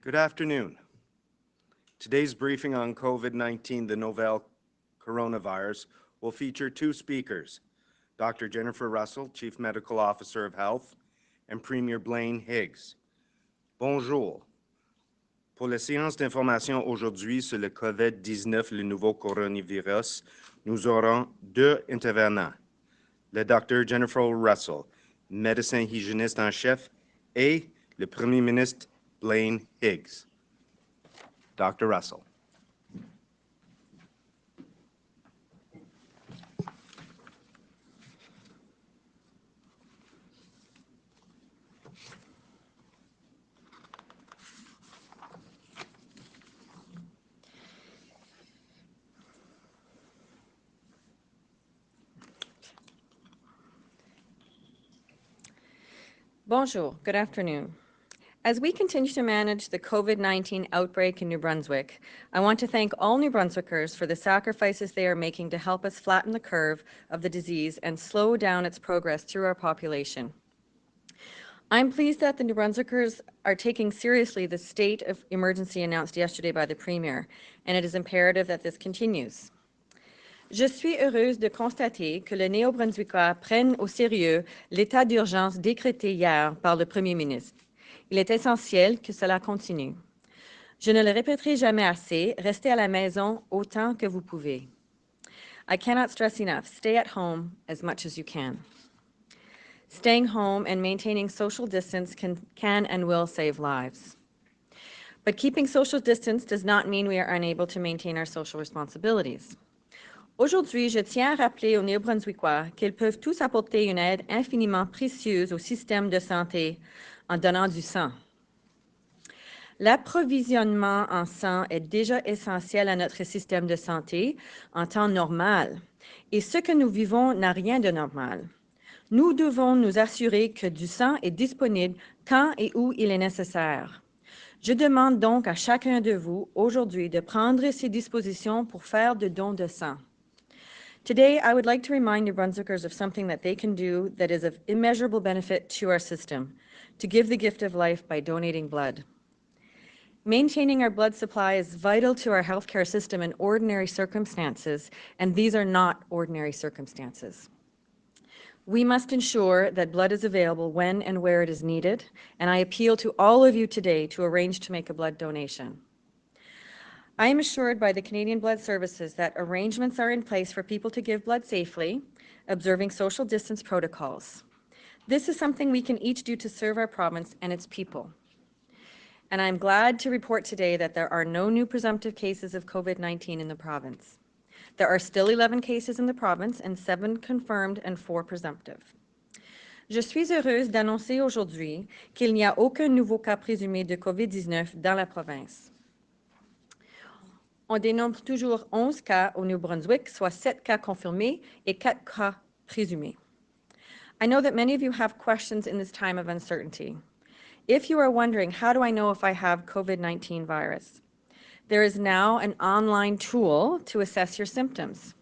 Good afternoon. Today's briefing on COVID-19, the novel coronavirus, will feature two speakers, Dr. Jennifer Russell, Chief Medical Officer of Health, and Premier Blaine Higgs. Bonjour. Pour la séance d'information aujourd'hui sur le COVID-19, le nouveau coronavirus, nous aurons deux intervenants, le Dr. Jennifer Russell, médecin hygiéniste en chef, et le Premier ministre Blaine Higgs. Dr. Russell. Bonjour, good afternoon. As we continue to manage the COVID-19 outbreak in New Brunswick, I want to thank all New Brunswickers for the sacrifices they are making to help us flatten the curve of the disease and slow down its progress through our population. I'm pleased that the New Brunswickers are taking seriously the state of emergency announced yesterday by the Premier, and it is imperative that this continues. Je suis heureuse de constater que les Néo-Brunswickois prennent au sérieux l'état d'urgence décrété hier par le Premier ministre. Il est essentiel que cela continue. Je ne le répéterai jamais assez, restez à la maison autant que vous pouvez. I cannot stress enough, stay at home as much as you can. Staying home and maintaining social distance can and will save lives. But keeping social distance does not mean we are unable to maintain our social responsibilities. Aujourd'hui, je tiens à rappeler aux Néo-Brunswickois qu'ils peuvent tous apporter une aide infiniment précieuse au système de santé en donnant du sang. L'approvisionnement en sang est déjà essentiel à notre système de santé en temps normal, et ce que nous vivons n'a rien de normal. Nous devons nous assurer que du sang est disponible quand et où il est nécessaire. Je demande donc à chacun de vous aujourd'hui de prendre ses dispositions pour faire de dons de sang. Today, I would like to remind New Brunswickers of something that they can do that is of immeasurable benefit to our system, to give the gift of life by donating blood. Maintaining our blood supply is vital to our healthcare system in ordinary circumstances, and these are not ordinary circumstances. We must ensure that blood is available when and where it is needed, and I appeal to all of you today to arrange to make a blood donation. I am assured by the Canadian Blood Services that arrangements are in place for people to give blood safely, observing social distance protocols. This is something we can each do to serve our province and its people. And I'm glad to report today that there are no new presumptive cases of COVID-19 in the province. There are still 11 cases in the province and 7 confirmed and 4 presumptive. Je suis heureuse d'annoncer aujourd'hui qu'il n'y a aucun nouveau cas présumé de COVID-19 dans la province. On dénombre toujours 11 cas au Nouveau-Brunswick, soit 7 cas confirmés et 4 cas présumés. I know that many of you have questions in this time of uncertainty. If you are wondering, how do I know if I have COVID-19 virus? There is now an online tool to assess your symptoms.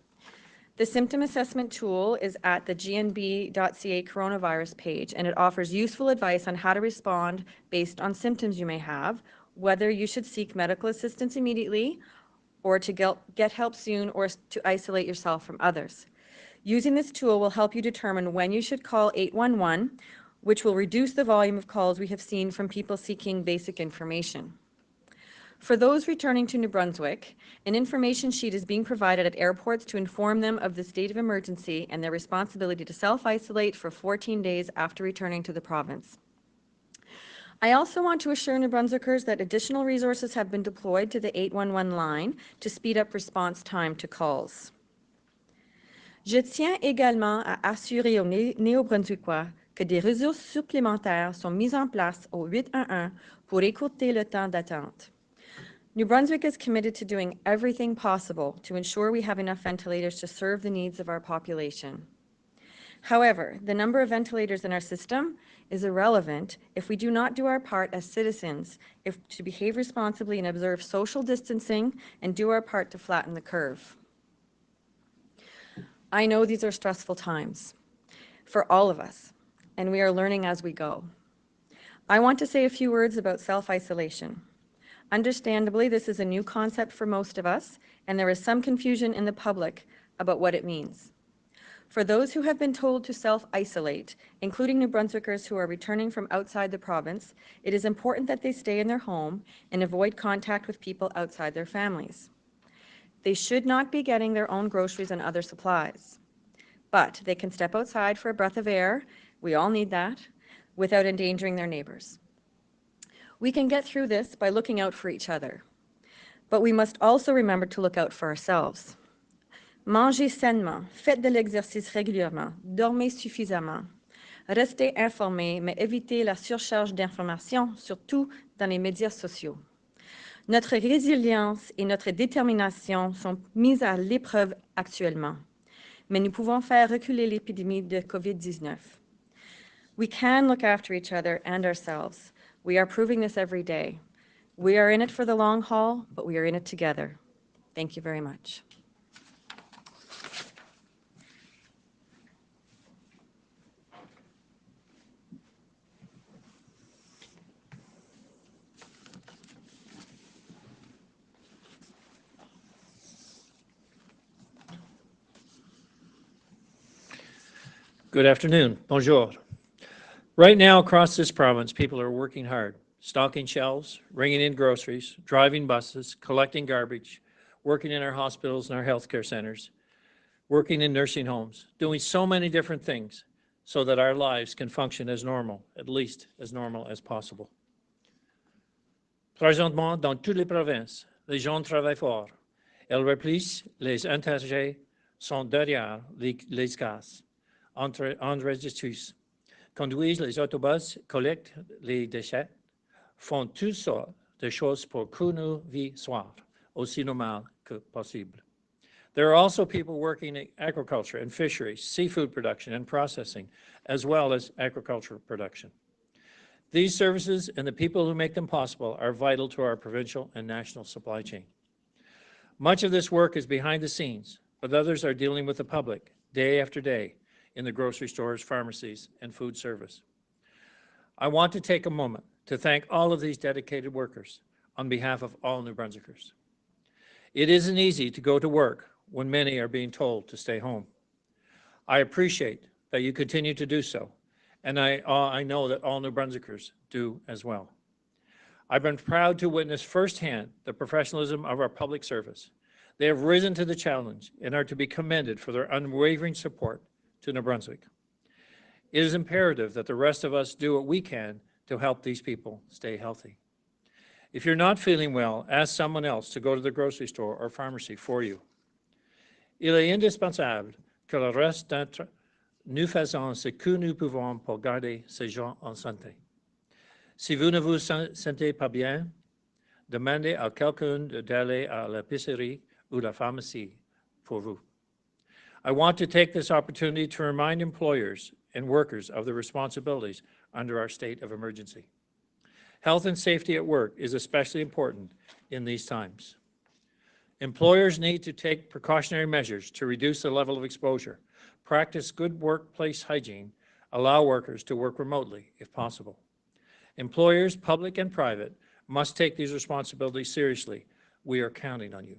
The symptom assessment tool is at the gnb.ca coronavirus page, and it offers useful advice on how to respond based on symptoms you may have, whether you should seek medical assistance immediately, or to get help soon, or to isolate yourself from others. Using this tool will help you determine when you should call 811, which will reduce the volume of calls we have seen from people seeking basic information. For those returning to New Brunswick, an information sheet is being provided at airports to inform them of the state of emergency and their responsibility to self-isolate for 14 days after returning to the province. I also want to assure New Brunswickers that additional resources have been deployed to the 811 line to speed up response time to calls. Je tiens également à assurer aux Néo-Brunswickois que des ressources supplémentaires sont mises en place au 811 pour écourter le temps d'attente. New Brunswick is committed to doing everything possible to ensure we have enough ventilators to serve the needs of our population. However, the number of ventilators in our system is irrelevant if we do not do our part as citizens, to behave responsibly and observe social distancing and do our part to flatten the curve. I know these are stressful times for all of us, and we are learning as we go. I want to say a few words about self-isolation. Understandably, this is a new concept for most of us, and there is some confusion in the public about what it means. For those who have been told to self-isolate, including New Brunswickers who are returning from outside the province, it is important that they stay in their home and avoid contact with people outside their families. They should not be getting their own groceries and other supplies, but they can step outside for a breath of air, we all need that, without endangering their neighbors. We can get through this by looking out for each other, but we must also remember to look out for ourselves. Mangez sainement, faites de l'exercice régulièrement, dormez suffisamment. Restez informés, mais évitez la surcharge d'informations, surtout dans les médias sociaux. Notre résilience et notre détermination sont mises à l'épreuve actuellement, mais nous pouvons faire reculer l'épidémie de COVID-19. We can look after each other and ourselves. We are proving this every day. We are in it for the long haul, but we are in it together. Thank you very much. Good afternoon. Bonjour. Right now across this province, people are working hard, stocking shelves, bringing in groceries, driving buses, collecting garbage, working in our hospitals and our healthcare centers, working in nursing homes, doing so many different things so that our lives can function as normal, at least as normal as possible. Présentement, dans toutes les provinces, les gens travaillent fort. Elles remplissent les intérêts, sont derrière les cases. Enregistrent, conduisent les autobus, collectent les déchets, font toutes sortes de choses pour que nos vies soient aussi normales que possible. There are also people working in agriculture and fisheries, seafood production and processing, as well as agricultural production. These services and the people who make them possible are vital to our provincial and national supply chain. Much of this work is behind the scenes, but others are dealing with the public day after day in the grocery stores, pharmacies, and food service. I want to take a moment to thank all of these dedicated workers on behalf of all New Brunswickers. It isn't easy to go to work when many are being told to stay home. I appreciate that you continue to do so, and I know that all New Brunswickers do as well. I've been proud to witness firsthand the professionalism of our public service. They have risen to the challenge and are to be commended for their unwavering support to New Brunswick. It is imperative that the rest of us do what we can to help these people stay healthy. If you're not feeling well, ask someone else to go to the grocery store or pharmacy for you. Il est indispensable que le reste d'entre nous faisons ce que nous pouvons pour garder ces gens en santé. Si vous ne vous sentez pas bien, demandez à quelqu'un d'aller à l'épicerie ou la pharmacie pour vous. I want to take this opportunity to remind employers and workers of the responsibilities under our state of emergency. Health and safety at work is especially important in these times. Employers need to take precautionary measures to reduce the level of exposure, practice good workplace hygiene, allow workers to work remotely if possible. Employers, public and private, must take these responsibilities seriously. We are counting on you.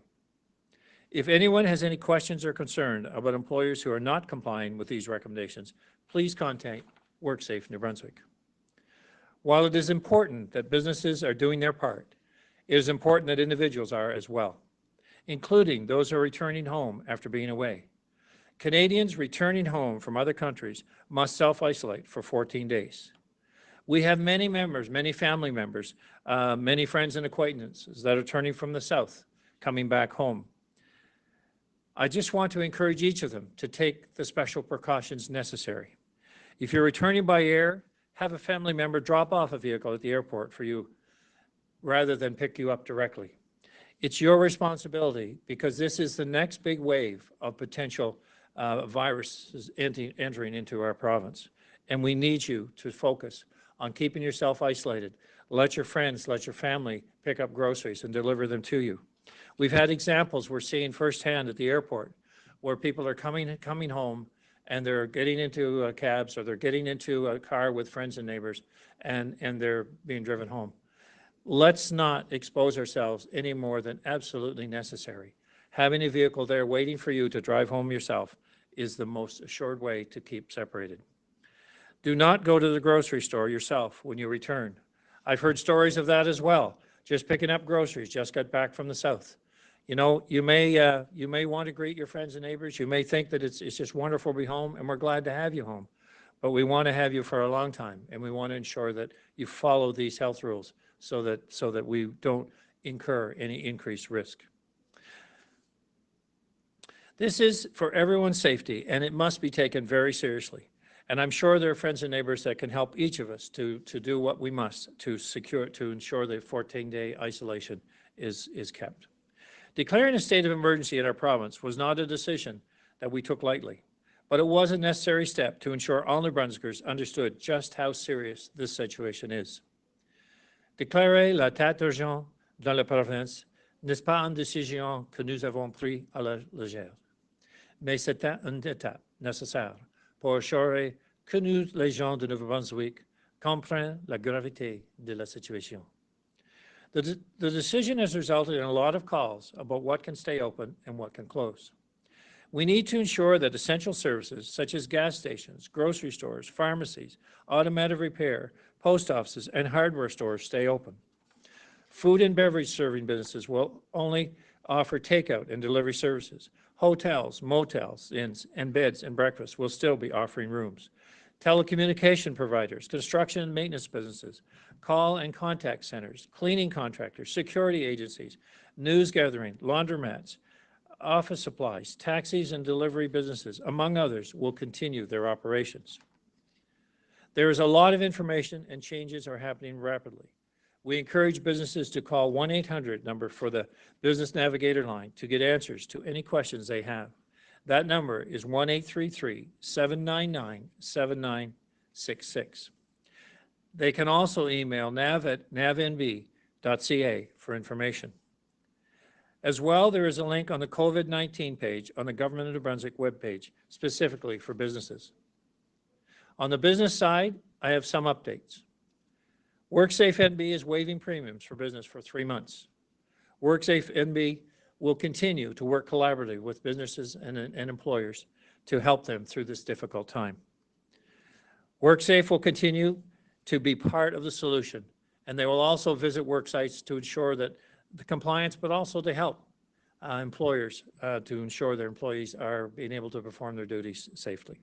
If anyone has any questions or concern about employers who are not complying with these recommendations, please contact WorkSafe New Brunswick. While it is important that businesses are doing their part, it is important that individuals are as well, including those who are returning home after being away. Canadians returning home from other countries must self-isolate for 14 days. We have many members, many family members, many friends and acquaintances that are returning from the South, coming back home. I just want to encourage each of them to take the special precautions necessary. If you're returning by air, have a family member drop off a vehicle at the airport for you rather than pick you up directly. It's your responsibility because this is the next big wave of potential viruses entering into our province. And we need you to focus on keeping yourself isolated. Let your friends, let your family pick up groceries and deliver them to you. We've had examples we're seeing firsthand at the airport where people are coming home and they're getting into cabs or they're getting into a car with friends and neighbors and they're being driven home. Let's not expose ourselves any more than absolutely necessary. Having a vehicle there waiting for you to drive home yourself is the most assured way to keep separated. Do not go to the grocery store yourself when you return. I've heard stories of that as well. Just picking up groceries, just got back from the south. You know, you may want to greet your friends and neighbors. You may think that it's just wonderful to be home, and we're glad to have you home. But we want to have you for a long time, and we want to ensure that you follow these health rules so that we don't incur any increased risk. This is for everyone's safety, and it must be taken very seriously. And I'm sure there are friends and neighbors that can help each of us to do what we must to ensure the 14-day isolation is kept. Declaring a state of emergency in our province was not a decision that we took lightly, but it was a necessary step to ensure all New Brunswickers understood just how serious this situation is. Déclarer l'état d'urgence dans la province n'est pas une décision que nous avons prise à la légère, mais c'était une étape nécessaire pour assurer que nous, les gens de Nouveau-Brunswick, comprennent la gravité de la situation. The decision has resulted in a lot of calls about what can stay open and what can close. We need to ensure that essential services such as gas stations, grocery stores, pharmacies, automotive repair, post offices, and hardware stores stay open. Food and beverage serving businesses will only offer takeout and delivery services. Hotels, motels, inns, and beds and breakfast will still be offering rooms. Telecommunication providers, construction and maintenance businesses, call and contact centers, cleaning contractors, security agencies, news gathering, laundromats, office supplies, taxis and delivery businesses, among others, will continue their operations. There is a lot of information and changes are happening rapidly. We encourage businesses to call 1-800 number for the Business Navigator line to get answers to any questions they have. That number is 1-833-799-7966. They can also email nav@navnb.ca for information. As well, there is a link on the COVID-19 page on the Government of New Brunswick webpage, specifically for businesses. On the business side, I have some updates. WorkSafe NB is waiving premiums for business for 3 months. WorkSafe NB will continue to work collaboratively with businesses and employers to help them through this difficult time. WorkSafe will continue to be part of the solution, and they will also visit work sites to ensure that the compliance, but also to help employers to ensure their employees are being able to perform their duties safely.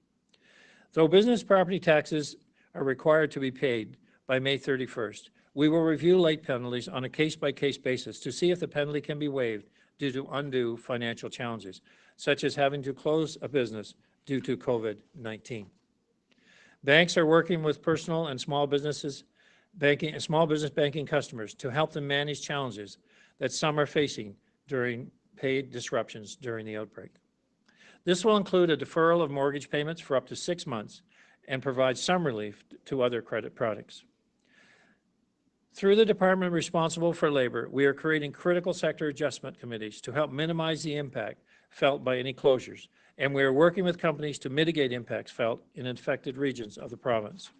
Though business property taxes are required to be paid by May 31st, we will review late penalties on a case-by-case basis to see if the penalty can be waived due to undue financial challenges, such as having to close a business due to COVID-19. Banks are working with personal and small business banking customers to help them manage challenges that some are facing during paid disruptions during the outbreak. This will include a deferral of mortgage payments for up to 6 months and provide some relief to other credit products. Through the department responsible for labor, we are creating critical sector adjustment committees to help minimize the impact felt by any closures, and we are working with companies to mitigate impacts felt in affected regions of the province.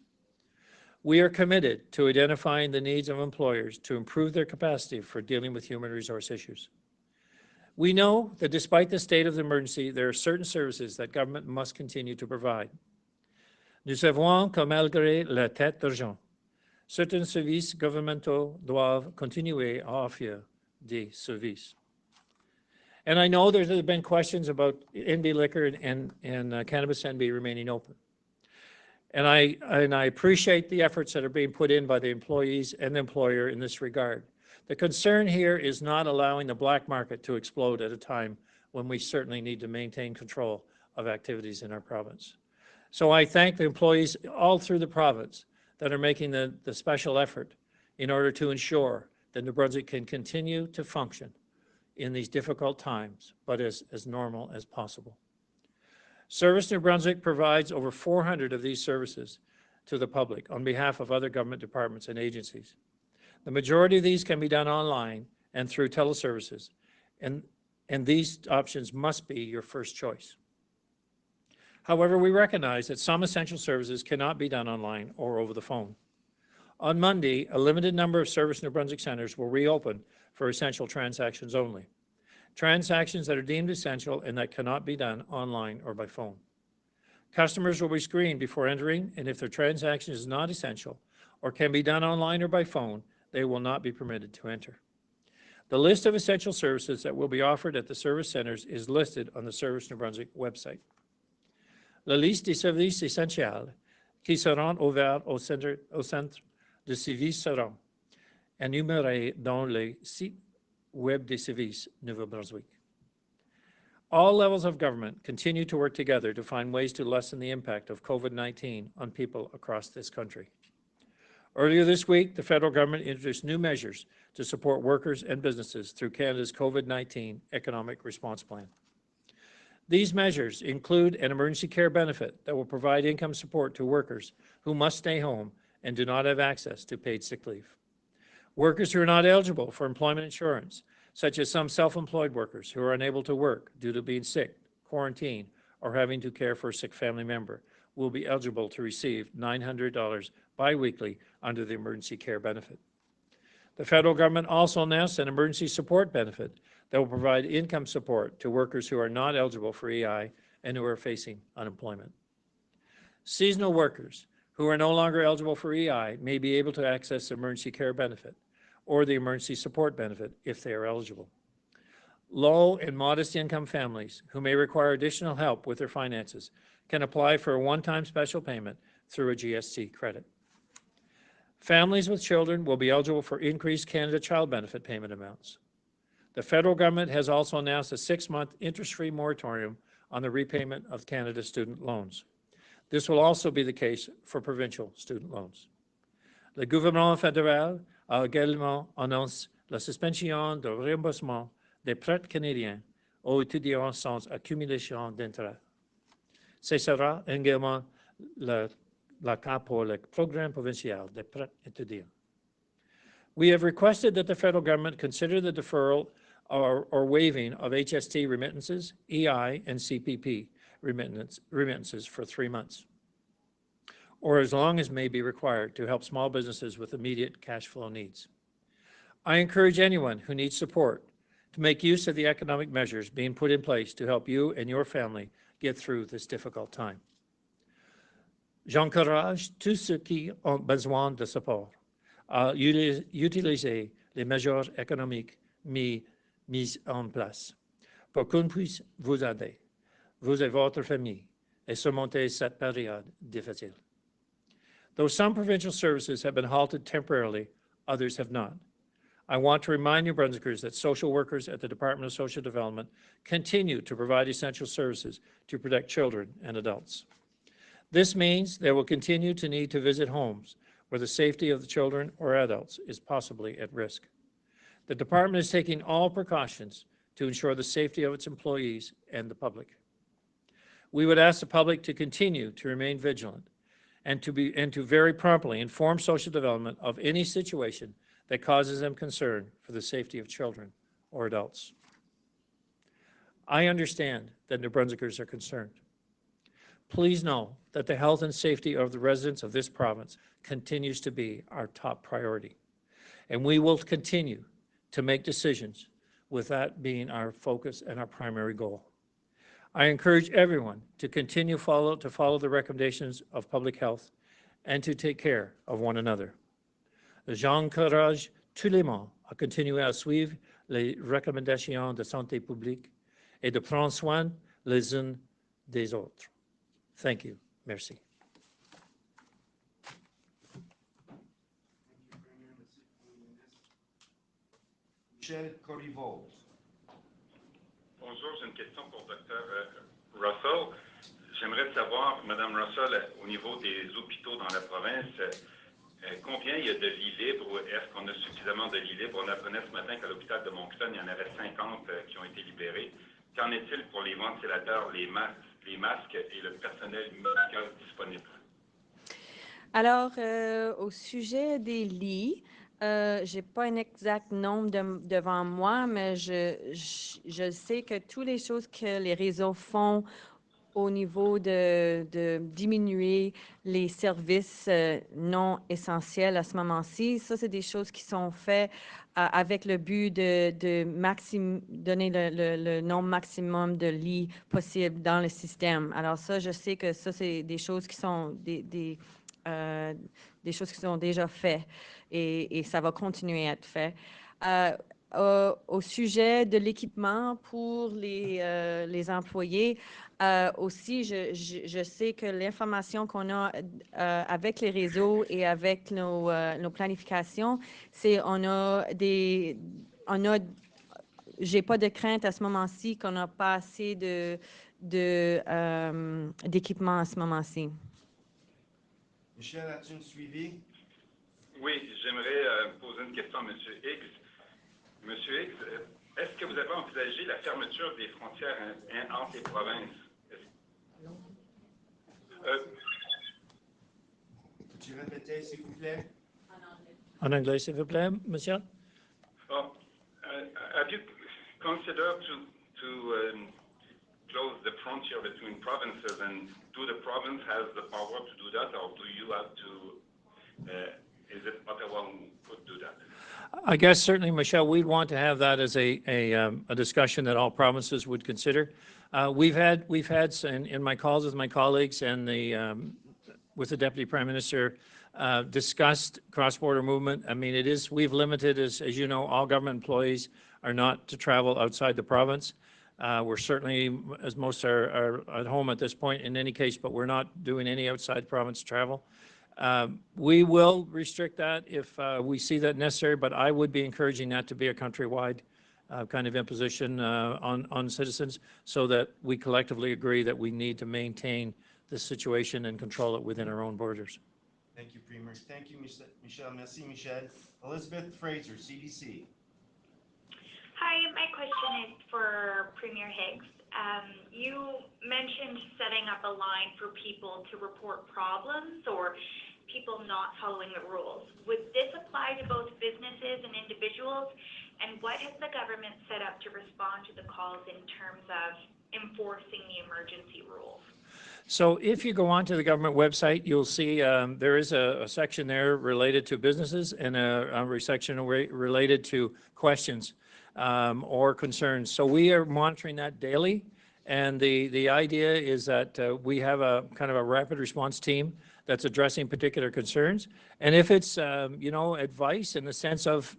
We are committed to identifying the needs of employers to improve their capacity for dealing with human resource issues. We know that despite the state of the emergency, there are certain services that government must continue to provide. Nous savons que malgré l'état d'urgence, certains services gouvernementaux doivent continuer à offrir des services. And I know there have been questions about NB liquor and cannabis NB remaining open. And I appreciate the efforts that are being put in by the employees and the employer in this regard. The concern here is not allowing the black market to explode at a time when we certainly need to maintain control of activities in our province. So I thank the employees all through the province that are making the special effort in order to ensure that New Brunswick can continue to function in these difficult times, but as normal as possible. Service New Brunswick provides over 400 of these services to the public on behalf of other government departments and agencies. The majority of these can be done online and through teleservices, and these options must be your first choice. However, we recognize that some essential services cannot be done online or over the phone. On Monday, a limited number of Service New Brunswick centers will reopen for essential transactions only. Transactions that are deemed essential and that cannot be done online or by phone. Customers will be screened before entering, and if their transaction is not essential or can be done online or by phone, they will not be permitted to enter. The list of essential services that will be offered at the service centers is listed on the Service New Brunswick website. La liste des services essentiels qui seront ouverts au centre de services seront énumérés dans le site web des services Nouveau-Brunswick. All levels of government continue to work together to find ways to lessen the impact of COVID-19 on people across this country. Earlier this week, the federal government introduced new measures to support workers and businesses through Canada's COVID-19 Economic Response Plan. These measures include an emergency care benefit that will provide income support to workers who must stay home and do not have access to paid sick leave. Workers who are not eligible for employment insurance, such as some self-employed workers who are unable to work due to being sick, quarantined, or having to care for a sick family member, will be eligible to receive $900 biweekly under the emergency care benefit. The federal government also announced an emergency support benefit that will provide income support to workers who are not eligible for EI and who are facing unemployment. Seasonal workers who are no longer eligible for EI may be able to access the emergency care benefit or the emergency support benefit if they are eligible. Low and modest income families who may require additional help with their finances can apply for a one-time special payment through a GST credit. Families with children will be eligible for increased Canada Child Benefit payment amounts. The federal government has also announced a 6-month interest-free moratorium on the repayment of Canada's student loans. This will also be the case for provincial student loans. Le gouvernement fédéral a également annoncé la suspension de remboursement des prêts canadiens aux étudiants sans accumulation d'intérêt. Ce sera également le cas pour le programme provincial des prêts étudiants. We have requested that the federal government consider the deferral or waiving of HST remittances, EI, and CPP remittances for 3 months, or as long as may be required to help small businesses with immediate cash flow needs. I encourage anyone who needs support to make use of the economic measures being put in place to help you and your family get through this difficult time. J'encourage tous ceux qui ont besoin de support à utiliser les mesures économiques mises en place pour qu'on puisse vous aider, vous et votre famille, et surmonter cette période difficile. Though some provincial services have been halted temporarily, others have not. I want to remind New Brunswickers that social workers at the Department of Social Development continue to provide essential services to protect children and adults. This means they will continue to need to visit homes where the safety of the children or adults is possibly at risk. The department is taking all precautions to ensure the safety of its employees and the public. We would ask the public to continue to remain vigilant and to very promptly inform social development of any situation that causes them concern for the safety of children or adults. I understand that New Brunswickers are concerned. Please know that the health and safety of the residents of this province continues to be our top priority, and we will continue to make decisions with that being our focus and our primary goal. I encourage everyone to continue to follow the recommendations of public health and to take care of one another. J'encourage tous les membres à continuer à suivre les recommandations de santé publique et de prendre soin les uns des autres. Thank you. Merci. Michel Corriveau. Bonjour, j'ai une question pour Dr. Russell. J'aimerais savoir, Mme Russell, au niveau des hôpitaux dans la province, combien il y a de lits libres ou est-ce qu'on a suffisamment de lits libres? On apprenait ce matin qu'à l'hôpital de Moncton, il y en avait 50 qui ont été libérés. Qu'en est-il pour les ventilateurs, les masques et le personnel médical disponible? Alors, au sujet des lits, je n'ai pas un exact nombre devant moi, mais je sais que toutes les choses que les réseaux font au niveau de diminuer les services non essentiels à ce moment-ci. Ça, c'est des choses qui sont faites avec le but de donner le nombre maximum de lits possible dans le système. Alors ça, je sais que ça, c'est des choses qui sont des choses qui sont déjà faites et ça va continuer à être fait. Au sujet de l'équipement pour les employés, aussi, je sais que l'information qu'on a avec les réseaux et avec nos planifications, c'est j'ai pas de crainte à ce moment-ci qu'on n'a pas assez d'équipement à ce moment-ci. Michel, as-tu une suivi? Oui, j'aimerais poser une question à M. Higgs. M. Higgs, est-ce que vous avez envisagé la fermeture des frontières entre les provinces? Peux-tu répéter, s'il vous plaît? En anglais, s'il vous plaît, monsieur. Have you considered to close the frontier between provinces, and do the province has the power to do that, or do you have to, is it Ottawa who could do that? I guess certainly, Michelle, we'd want to have that as a discussion that all provinces would consider. We've had in my calls with my colleagues and with the Deputy Prime Minister discussed cross-border movement. I mean, we've limited, as you know, all government employees are not to travel outside the province. We're certainly, as most are at home at this point in any case, but we're not doing any outside province travel. We will restrict that if we see that necessary, but I would be encouraging that to be a countrywide kind of imposition on citizens so that we collectively agree that we need to maintain the situation and control it within our own borders. Thank you, Premier. Thank you, Michel. Merci, Michel. Elizabeth Fraser, CBC. Hi, my question is for Premier Higgs. You mentioned setting up a line for people to report problems or people not following the rules. Would this apply to both businesses and individuals? And what has the government set up to respond to the calls in terms of enforcing the emergency rules? So if you go onto the government website, you'll see there is a section there related to businesses and a section related to questions or concerns. So we are monitoring that daily. And the idea is that we have a kind of a rapid response team that's addressing particular concerns. And if it's, advice in the sense of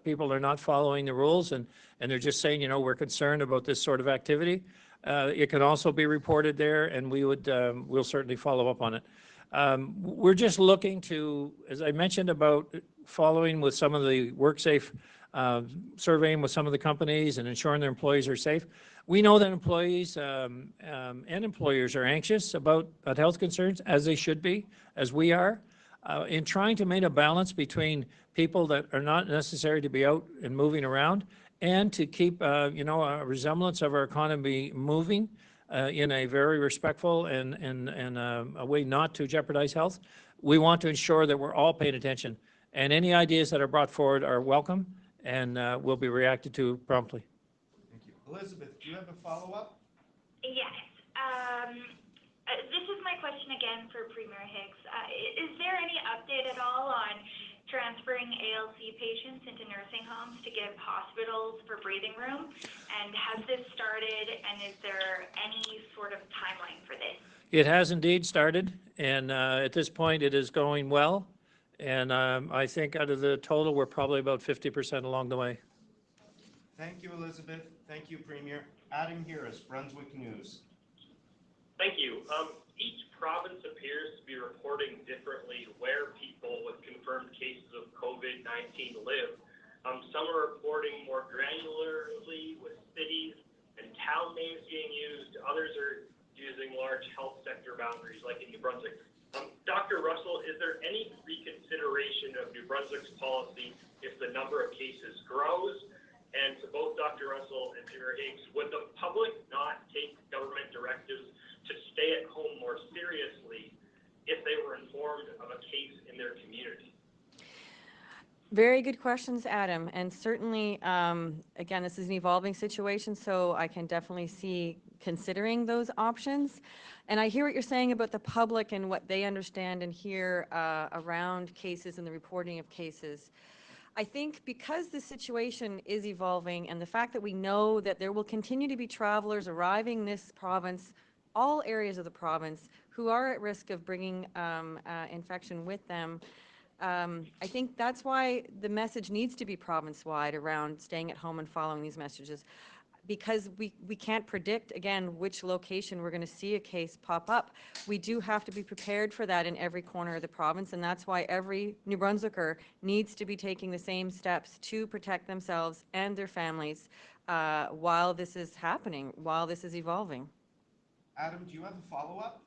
people are not following the rules and they're just saying, we're concerned about this sort of activity, it can also be reported there, and we'll certainly follow up on it. We're just looking to, as I mentioned, about following with some of the WorkSafe surveying with some of the companies and ensuring their employees are safe. We know that employees and employers are anxious about health concerns, as they should be, as we are, in trying to maintain a balance between people that are not necessary to be out and moving around and to keep, a resemblance of our economy moving in a very respectful and a way not to jeopardize health. We want to ensure that we're all paying attention, and any ideas that are brought forward are welcome and will be reacted to promptly. Thank you. Elizabeth, do you have a follow-up? Yes. This is my question again for Premier Higgs. Is there any update at all on transferring ALC patients into nursing homes to give hospitals for breathing room? And has this started, and is there any sort of timeline for this? It has indeed started, and at this point it is going well. And I think out of the total, we're probably about 50% along the way. Thank you, Elizabeth. Thank you, Premier. Adam Harris, Brunswick News. Thank you. Each province appears to be reporting differently where people with confirmed cases of COVID-19 live. Some are reporting more granularly with cities and town names being used. Others are using large health sector boundaries, like in New Brunswick. Dr. Russell, is there any reconsideration of New Brunswick's policy if the number of cases grows? And to both Dr. Russell and Premier Higgs, would the public not take government directives to stay at home more seriously if they were informed of a case in their community? Very good questions, Adam. And certainly, again, this is an evolving situation, so I can definitely see considering those options. And I hear what you're saying about the public and what they understand and hear around cases and the reporting of cases. I think because the situation is evolving and the fact that we know that there will continue to be travelers arriving in this province, all areas of the province, who are at risk of bringing infection with them, I think that's why the message needs to be province-wide around staying at home and following these messages, because we can't predict, again, which location we're going to see a case pop up. We do have to be prepared for that in every corner of the province, and that's why every New Brunswicker needs to be taking the same steps to protect themselves and their families while this is happening, while this is evolving. Adam, do you have a follow-up?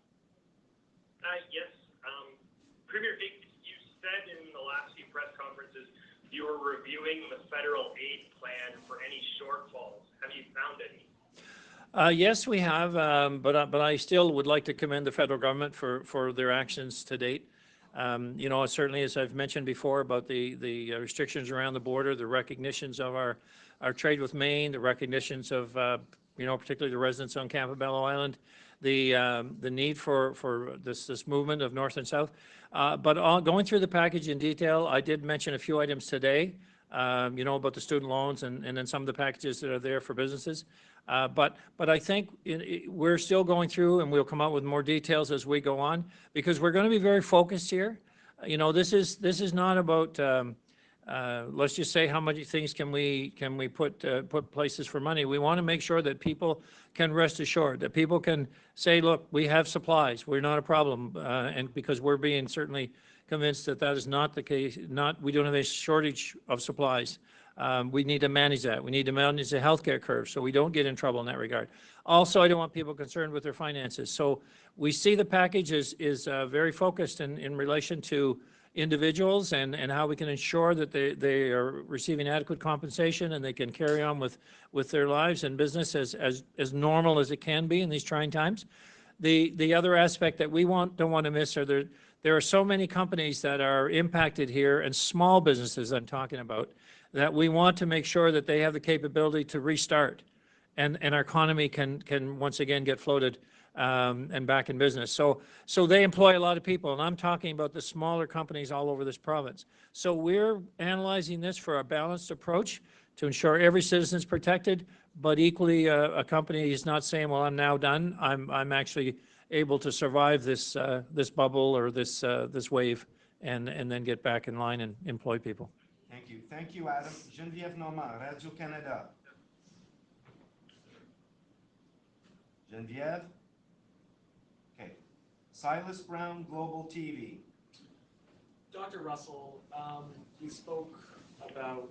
Yes. Premier Higgs, you said in the last few press conferences you were reviewing the federal aid plan for any shortfalls. Have you found any? Yes, we have, but I still would like to commend the federal government for their actions to date. You know, certainly, as I've mentioned before, about the restrictions around the border, the recognitions of our trade with Maine, the recognitions of, you know, particularly the residents on Campobello Island, the need for this movement of north and south. But going through the package in detail, I did mention a few items today, you know, about the student loans and then some of the packages that are there for businesses. But I think we're still going through, and we'll come out with more details as we go on, because we're going to be very focused here. You know, this is not about let's just say how many things can we put places for money. We want to make sure that people can rest assured, that people can say, look, we have supplies, we're not a problem, and because we're being certainly convinced that that is not the case. We don't have a shortage of supplies. We need to manage that. We need to manage the healthcare curve so we don't get in trouble in that regard. Also, I don't want people concerned with their finances. So we see the package is very focused in relation to individuals and how we can ensure that they are receiving adequate compensation and they can carry on with their lives and business as normal as it can be in these trying times. The other aspect that we don't want to miss are there are so many companies that are impacted here, and small businesses I'm talking about, that we want to make sure that they have the capability to restart and our economy can once again get floated and back in business. So they employ a lot of people, and I'm talking about the smaller companies all over this province. So we're analyzing this for a balanced approach to ensure every citizen is protected, but equally a company is not saying, well, I'm now done. I'm actually able to survive this this bubble or this wave and then get back in line and employ people. Thank you. Thank you, Adam. Geneviève Normand, Radio-Canada. Geneviève? Okay. Silas Brown, Global TV. Dr. Russell, you spoke about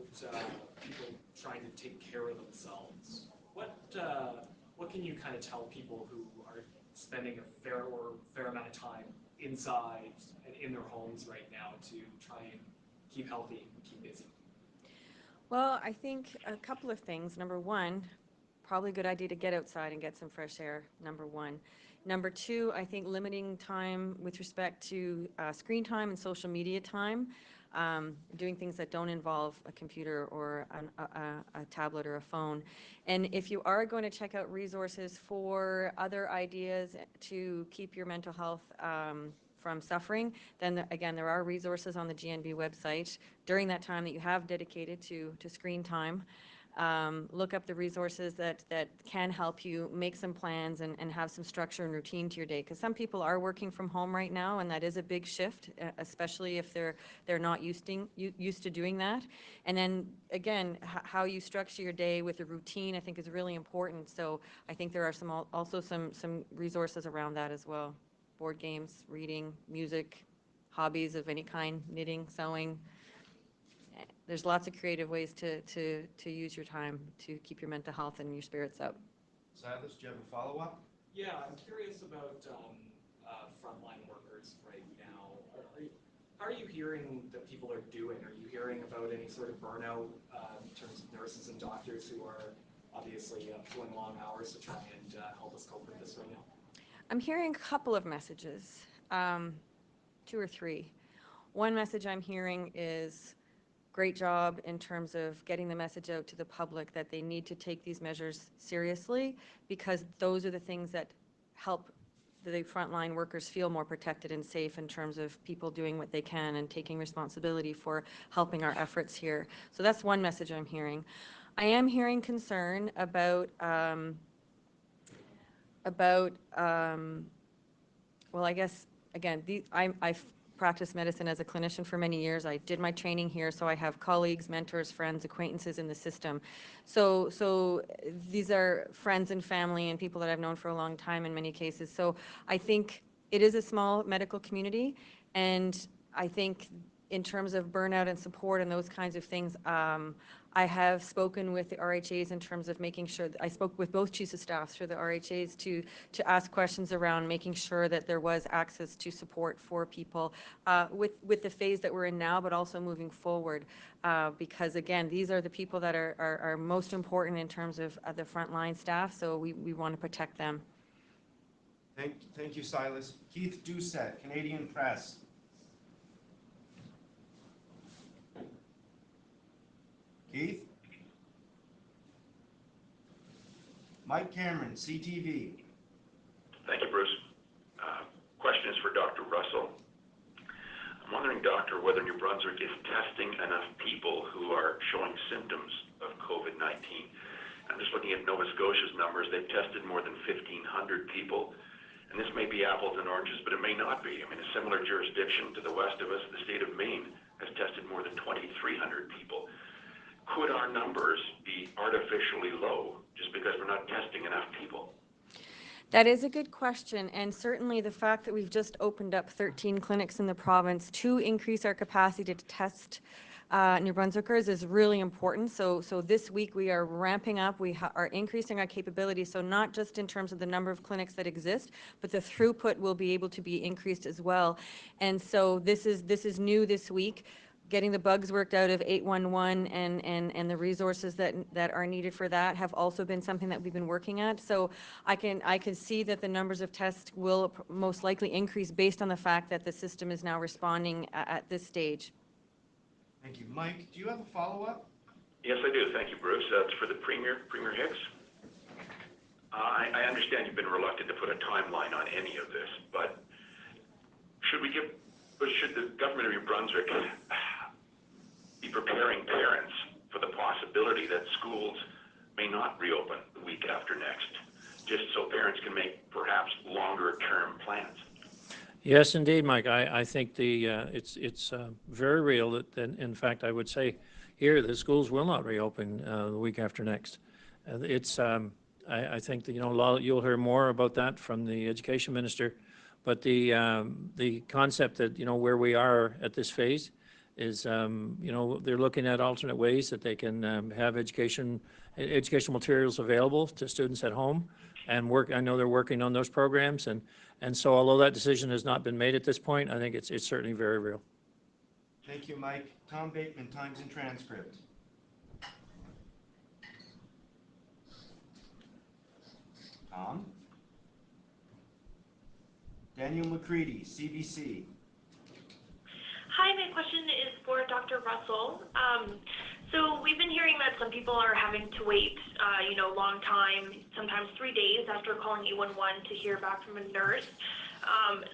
people trying to take care of themselves. What can you kind of tell people who are spending a fair amount of time inside and in their homes right now to try and keep healthy and keep busy? Well, I think a couple of things. Number one, probably a good idea to get outside and get some fresh air, number one. Number two, I think limiting time with respect to screen time and social media time, doing things that don't involve a computer or a tablet or a phone. And if you are going to check out resources for other ideas to keep your mental health from suffering, then again, there are resources on the GNB website during that time that you have dedicated to screen time. Look up the resources that can help you make some plans and have some structure and routine to your day, because some people are working from home right now, and that is a big shift, especially if they're not used to doing that. And then again, how you structure your day with a routine, I think, is really important. So I think there are also some resources around that as well. Board games, reading, music, hobbies of any kind, knitting, sewing. There's lots of creative ways to use your time to keep your mental health and your spirits up. Silas, do you have a follow-up? Yeah, I'm curious about frontline workers right now. How are you hearing that people are doing? Are you hearing about any sort of burnout in terms of nurses and doctors who are obviously pulling long hours to try and help us cope with this right now? I'm hearing a couple of messages, 2 or 3. One message I'm hearing is great job in terms of getting the message out to the public that they need to take these measures seriously, because those are the things that help the frontline workers feel more protected and safe in terms of people doing what they can and taking responsibility for helping our efforts here. So that's one message I'm hearing. I am hearing concern about well, I guess, again, I've practiced medicine as a clinician for many years. I did my training here, so I have colleagues, mentors, friends, acquaintances in the system. So these are friends and family and people that I've known for a long time in many cases. So I think it is a small medical community, and I think in terms of burnout and support and those kinds of things, I have spoken with the RHAs in terms of making sure, I spoke with both chiefs of staff through the RHAs to ask questions around making sure that there was access to support for people with the phase that we're in now, but also moving forward. Because again, these are the people that are most important in terms of the frontline staff, so we want to protect them. Thank you, Silas. Keith Doucette, Canadian Press. Keith? Mike Cameron, CTV. Thank you, Bruce. Question is for Dr. Russell. I'm wondering, Doctor, whether New Brunswick is testing enough people who are showing symptoms of COVID-19. I'm just looking at Nova Scotia's numbers. They've tested more than 1,500 people. And this may be apples and oranges, but it may not be. I mean, a similar jurisdiction to the west of us, the state of Maine, has tested more than 2,300 people. Could our numbers be artificially low just because we're not testing enough people? That is a good question, and certainly the fact that we've just opened up 13 clinics in the province to increase our capacity to test New Brunswickers is really important. So this week we are ramping up, we are increasing our capability, so not just in terms of the number of clinics that exist, but the throughput will be able to be increased as well. And so this is new this week. Getting the bugs worked out of 811 and the resources that are needed for that have also been something that we've been working at. So I can see that the numbers of tests will most likely increase based on the fact that the system is now responding at this stage. Thank you. Mike, do you have a follow-up? Yes, I do. Thank you, Bruce. It's for the Premier Higgs. I understand you've been reluctant to put a timeline on any of this, but should the government of New Brunswick be preparing parents for the possibility that schools may not reopen the week after next, just so parents can make perhaps longer-term plans? Yes, indeed, Mike. I think it's very real that, in fact, I would say here the schools will not reopen the week after next. I think that, you'll hear more about that from the education minister, but the concept that where we are at this phase is they're looking at alternate ways that they can have educational materials available to students at home and work. I know they're working on those programs, and so although that decision has not been made at this point, I think it's certainly very real. Thank you, Mike. Tom Bateman, Times and Transcript. Tom? Daniel McCready, CBC. Hi, my question is for Dr. Russell. So we've been hearing that some people are having to wait, long time, sometimes 3 days after calling 811 to hear back from a nurse.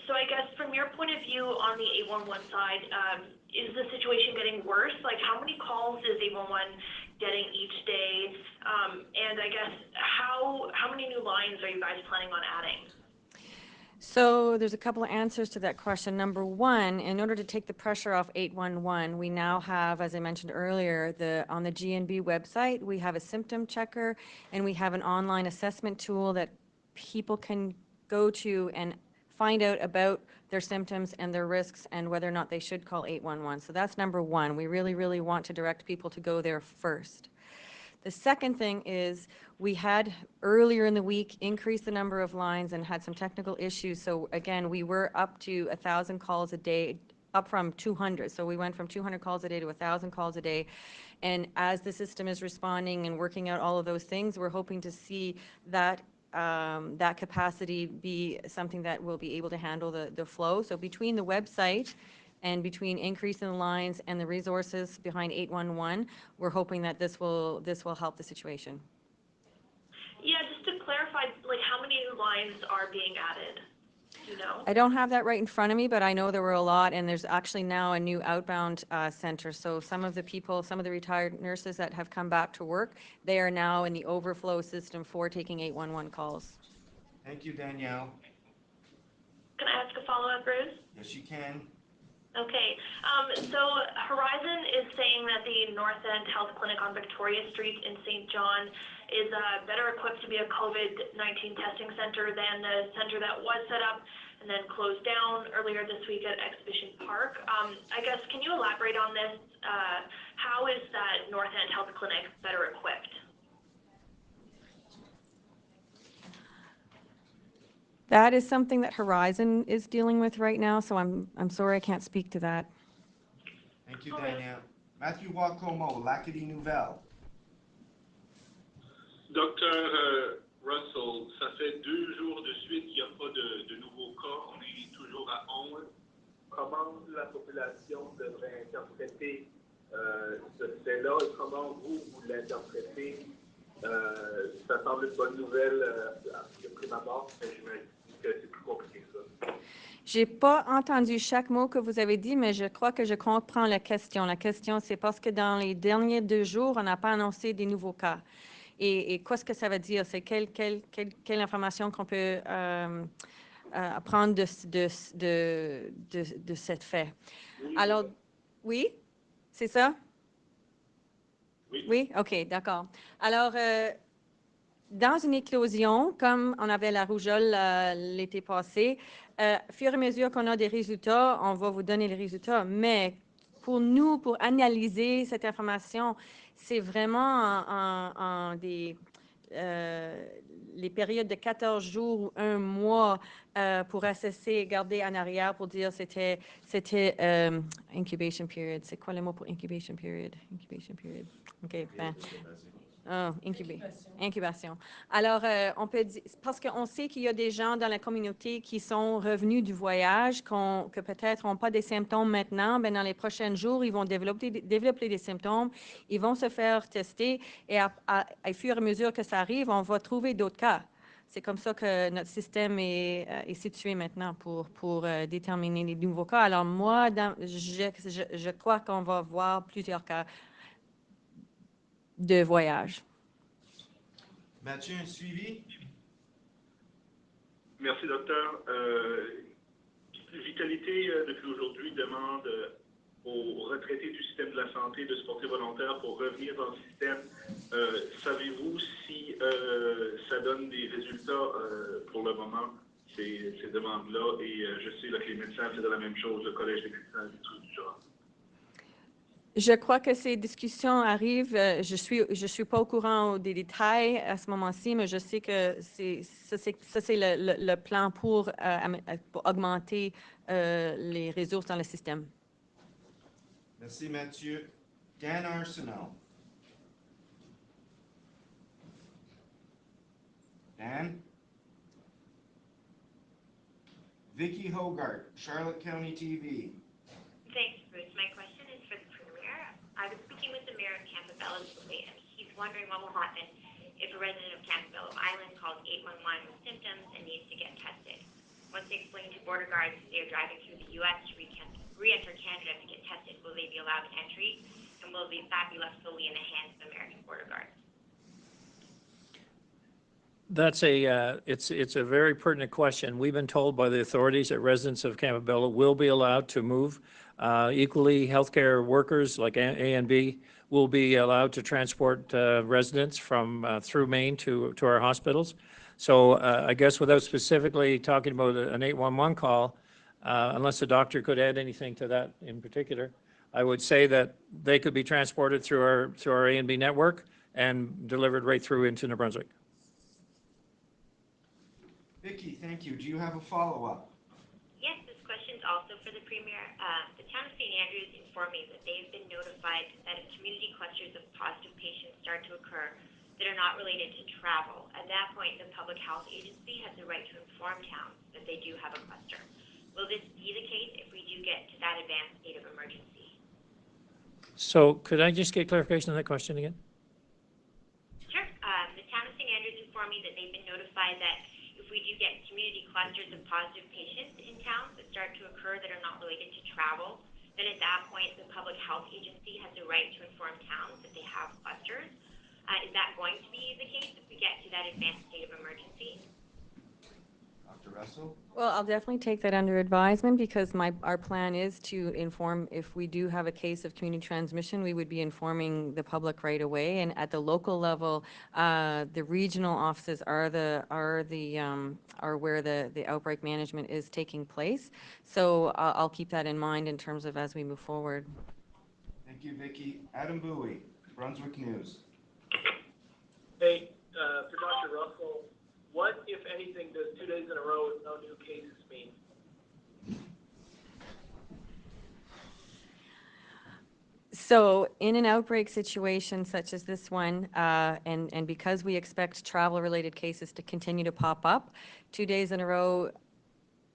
So I guess from your point of view on the 811 side, is the situation getting worse? Like, how many calls is 811 getting each day? And I guess how many new lines are you guys planning on adding? So there's a couple of answers to that question. Number one, in order to take the pressure off 811, we now have, as I mentioned earlier, on the GNB website, we have a symptom checker and we have an online assessment tool that people can go to and find out about their symptoms and their risks and whether or not they should call 811. So that's number one. We really, really want to direct people to go there first. The second thing is we had earlier in the week increased the number of lines and had some technical issues. So again, we were up to 1,000 calls a day, up from 200. So we went from 200 calls a day to 1,000 calls a day. And as the system is responding and working out all of those things, we're hoping to see that that capacity be something that will be able to handle the flow. So between the website And between increasing the lines and the resources behind 811, we're hoping that this will help the situation. Yeah, just to clarify, like how many lines are being added? Do you know? I don't have that right in front of me, but I know there were a lot, and there's actually now a new outbound center. So some of the people, some of the retired nurses that have come back to work, they are now in the overflow system for taking 811 calls. Thank you, Danielle. Can I ask a follow-up, Bruce? Yes, you can. Okay, so Horizon is saying that the North End Health Clinic on Victoria Street in St. John is better equipped to be a COVID-19 testing center than the center that was set up and then closed down earlier this week at Exhibition Park. I guess, can you elaborate on this? How is that North End Health Clinic better equipped? That is something that Horizon is dealing with right now, so I'm sorry I can't speak to that. Thank you, Danielle. Matthew Wacomo, Lacadie Nouvelle. Docteur Russell, ça fait 2 jours de suite qu'il n'y a pas de nouveaux cas. On est toujours à 11. Comment la population devrait interpréter ce fait-là et comment vous l'interprétez? Ça semble une bonne nouvelle de prime abord, mais j'imagine que c'est plus compliqué que ça. J'ai pas entendu chaque mot que vous avez dit, mais je crois que je comprends la question. La question, c'est parce que dans les derniers 2 jours, on n'a pas annoncé des nouveaux cas. Et qu'est-ce que ça veut dire? C'est quelle information qu'on peut apprendre de cette fait? Alors, oui? C'est ça? Oui? OK, d'accord. Alors, dans une éclosion, comme on avait la rougeole l'été passé, fur et à mesure qu'on a des résultats, on va vous donner les résultats. Mais pour nous, pour analyser cette information, c'est vraiment les périodes de 14 jours ou 1 mois pour assesser, garder en arrière pour dire c'était incubation period. C'est quoi le mot pour incubation period? Incubation period. OK, ben. Incubation. Alors, on peut dire, parce qu'on sait qu'il y a des gens dans la communauté qui sont revenus du voyage, que peut-être n'ont pas des symptômes maintenant, ben dans les prochains jours, ils vont développer des symptômes, ils vont se faire tester, et à fur et à mesure que ça arrive, on va trouver d'autres cas. C'est comme ça que notre système est situé maintenant pour déterminer les nouveaux cas. Alors moi, je crois qu'on va voir plusieurs cas de voyage. Mathieu, un suivi? Merci, docteur. Vitalité, depuis aujourd'hui, demande aux retraités du système de la santé de se porter volontaire pour revenir dans le système. Savez-vous si ça donne des résultats pour le moment, ces demandes-là? Et je sais là, que les médecins faisaient la même chose, le Collège des médecins, des trucs du genre. Je crois que ces discussions arrivent. Je suis pas au courant des détails à ce moment-ci, mais je sais que c'est le plan pour augmenter les ressources dans le système. Merci, Mathieu. Dan Arsenault. Dan? Vicky Hogarth, Charlotte County TV. Thanks, Bruce. My question is for the Premier. I was speaking with the Mayor of Campobello today, and he's wondering what will happen if a resident of Campobello Island calls 811 with symptoms and needs to get tested. Once they explain to border guards they are driving through the U.S. to re-enter Canada to get tested, will they be allowed entry, and will that be left solely in the hands of American border guards? That's it's a very pertinent question. We've been told by the authorities that residents of Campobello will be allowed to move. Equally, healthcare workers like A and B will be allowed to transport residents from through Maine to our hospitals. So I guess without specifically talking about an 811 call, unless the doctor could add anything to that in particular, I would say that they could be transported through our A and B network and delivered right through into New Brunswick. Vicky, thank you. Do you have a follow-up? Yes, this question is also for the Premier. The town of St. Andrews informed me that they've been notified that if community clusters of positive patients start to occur that are not related to travel, at that point the Public Health Agency has the right to inform towns that they do have a cluster. Will this be the case if we do get to that advanced state of emergency? So could I just get clarification on that question again? Sure. The town of St. Andrews informed me that they've been notified that if we do get community clusters of positive patients in towns that start to occur that are not related to travel, then at that point, the public health agency has the right to inform towns that they have clusters. Is that going to be the case if we get to that advanced state of emergency? Dr. Russell? Well, I'll definitely take that under advisement because our plan is to inform if we do have a case of community transmission, we would be informing the public right away. And at the local level, the regional offices are where the outbreak management is taking place. So I'll keep that in mind in terms of as we move forward. Thank you, Vicki. Adam Bowie, Brunswick News. Hey, for Dr. Russell, what, if anything, does 2 days in a row with no new cases mean? So in an outbreak situation such as this one, and because we expect travel-related cases to continue to pop up, 2 days in a row,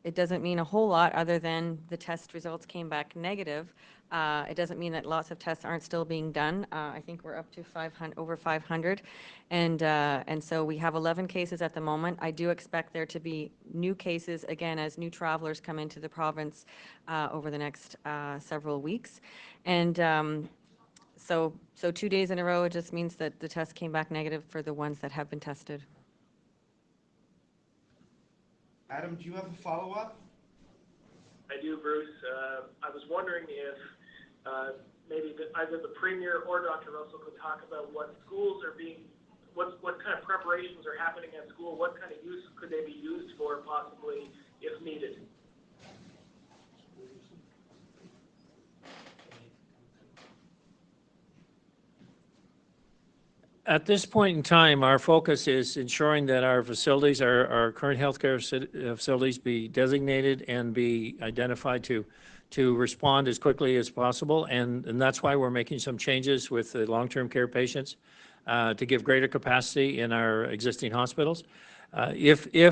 it doesn't mean a whole lot other than the test results came back negative. It doesn't mean that lots of tests aren't still being done. I think we're up to over 500. And so we have 11 cases at the moment. I do expect there to be new cases, again, as new travelers come into the province over the next several weeks. And so 2 days in a row, it just means that the test came back negative for the ones that have been tested. Adam, do you have a follow-up? I do, Bruce. I was wondering if maybe either the Premier or Dr. Russell could talk about what schools are being, what kind of preparations are happening at school, what kind of use could they be used for possibly if needed? At this point in time, our focus is ensuring that our facilities, our current healthcare facilities, be designated and be identified to respond as quickly as possible. And that's why we're making some changes with the long-term care patients to give greater capacity in our existing hospitals. Obviously,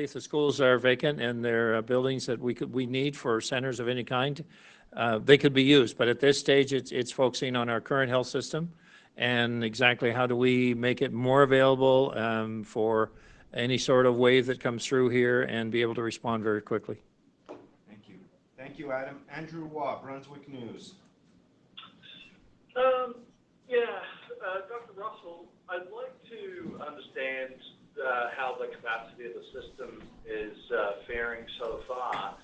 if the schools are vacant and there are buildings that we need for centers of any kind, they could be used. But at this stage, it's focusing on our current health system and exactly how do we make it more available for any sort of wave that comes through here and be able to respond very quickly. Thank you. Thank you, Adam. Andrew Waugh, Brunswick News. Dr. Russell, I'd like to understand how the capacity of the system is faring so far,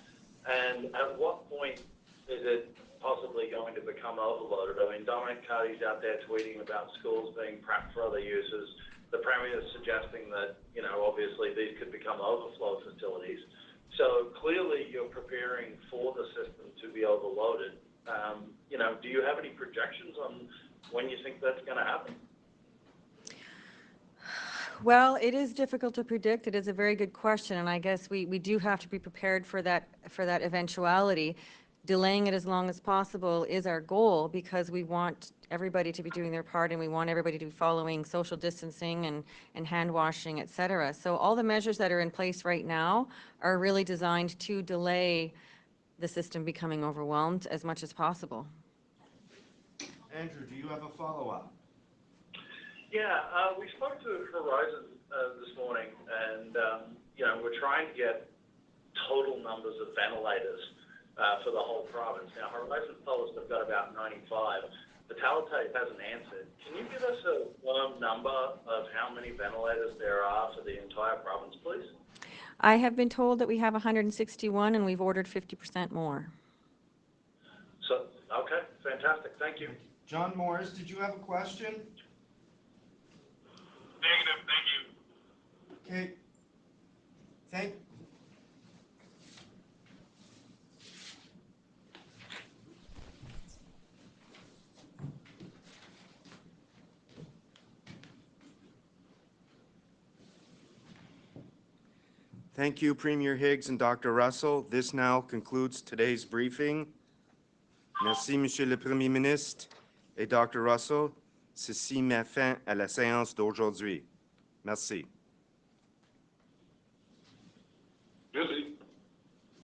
and at what point is it possibly going to become overloaded? I mean, Dominic Carty's out there tweeting about schools being prepped for other uses. The Premier is suggesting that, obviously these could become overflow facilities. So clearly you're preparing for the system to be overloaded. Do you have any projections on when you think that's going to happen? Well, it is difficult to predict. It is a very good question, and I guess we do have to be prepared for that eventuality. Delaying it as long as possible is our goal because we want everybody to be doing their part and we want everybody to be following social distancing and hand washing, et cetera. So all the measures that are in place right now are really designed to delay the system becoming overwhelmed as much as possible. Andrew, do you have a follow-up? We spoke to Horizon this morning, and we're trying to get total numbers of ventilators for the whole province. Now, Horizon told us they've got about 95. The Talatay hasn't answered. Can you give us a firm number of how many ventilators there are for the entire province, please? I have been told that we have 161 and we've ordered 50% more. So, okay, fantastic. Thank you. John Morris, did you have a question? Negative, thank you. Okay. Thank you, Premier Higgs and Dr. Russell. This now concludes today's briefing. Merci, Monsieur le Premier ministre et Dr. Russell. Ceci met fin à la séance d'aujourd'hui. Merci.